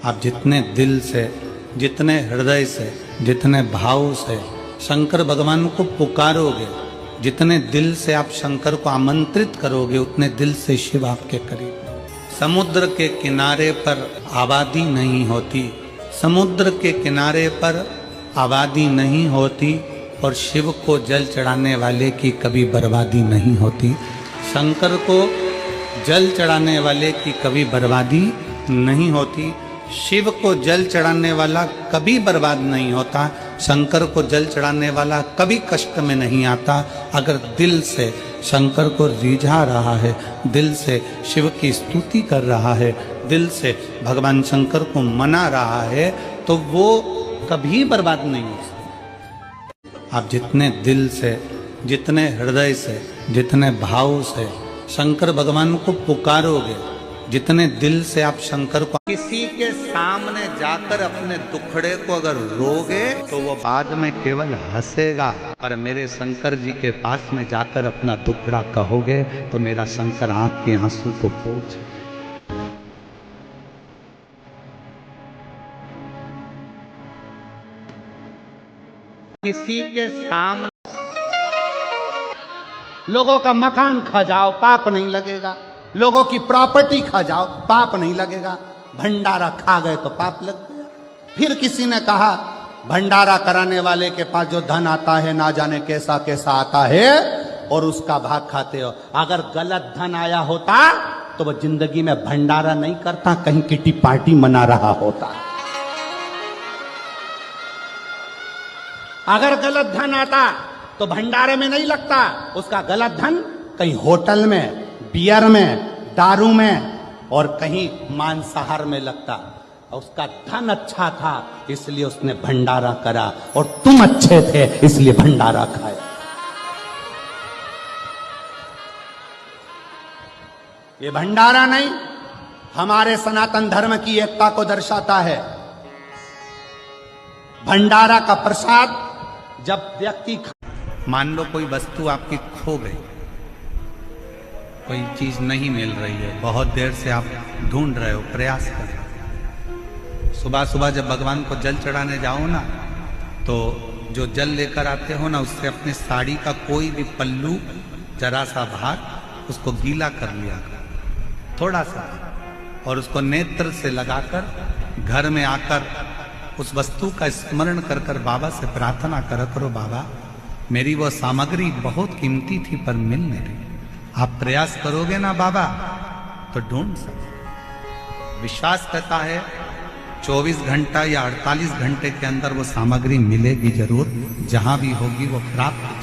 आप जितने दिल से, जितने हृदय से, जितने भाव से शंकर भगवान को पुकारोगे, जितने दिल से आप शंकर को आमंत्रित करोगे, उतने दिल से शिव आपके करीब। समुद्र के किनारे पर आबादी नहीं होती, समुद्र के किनारे पर आबादी नहीं होती, और शिव को जल चढ़ाने वाले की कभी बर्बादी नहीं होती। शंकर को जल चढ़ाने वाले की कभी बर्बादी नहीं होती। शिव को जल चढ़ाने वाला कभी बर्बाद नहीं होता। शंकर को जल चढ़ाने वाला कभी कष्ट में नहीं आता। अगर दिल से शंकर को रिझा रहा है, दिल से शिव की स्तुति कर रहा है, दिल से भगवान शंकर को मना रहा है, तो वो कभी बर्बाद नहीं हो सकता। आप जितने दिल से, जितने हृदय से, जितने भाव से शंकर भगवान को पुकारोगे, जितने दिल से आप शंकर को, किसी के सामने जाकर अपने दुखड़े को अगर रोगे तो वो बाद में केवल हंसेगा, पर मेरे शंकर जी के पास में जाकर अपना दुखड़ा कहोगे तो मेरा शंकर आंख के आंसू को पोंछ। किसी के सामने लोगों का मकान खा जाओ, पाप नहीं लगेगा। लोगों की प्रॉपर्टी खा जाओ, पाप नहीं लगेगा। भंडारा खा गए तो पाप लग गया। फिर किसी ने कहा भंडारा कराने वाले के पास जो धन आता है ना जाने कैसा कैसा आता है, और उसका भाग खाते हो। अगर गलत धन आया होता तो वो जिंदगी में भंडारा नहीं करता, कहीं किटी पार्टी मना रहा होता। अगर गलत धन आता तो भंडारे में नहीं लगता, उसका गलत धन कहीं होटल में, बियर में, दारू में और कहीं मांसाहार में लगता। उसका धन अच्छा था इसलिए उसने भंडारा करा, और तुम अच्छे थे इसलिए भंडारा खाया। ये भंडारा नहीं, हमारे सनातन धर्म की एकता को दर्शाता है। भंडारा का प्रसाद जब व्यक्ति, मान लो कोई वस्तु आपकी खो गई, कोई चीज नहीं मिल रही है, बहुत देर से आप ढूंढ रहे हो, प्रयास कर रहे हो। सुबह सुबह जब भगवान को जल चढ़ाने जाओ ना, तो जो जल लेकर आते हो ना, उससे अपनी साड़ी का कोई भी पल्लू, जरा सा भाग उसको गीला कर लिया थोड़ा सा, और उसको नेत्र से लगाकर घर में आकर उस वस्तु का स्मरण कर कर बाबा से प्रार्थना करो, बाबा मेरी वो सामग्री बहुत कीमती थी पर मिल नहीं रही। आप प्रयास करोगे ना बाबा तो ढूंढ सकते। विश्वास करता है 24 घंटा या 48 घंटे के अंदर वो सामग्री मिलेगी जरूर, जहां भी होगी वो प्राप्त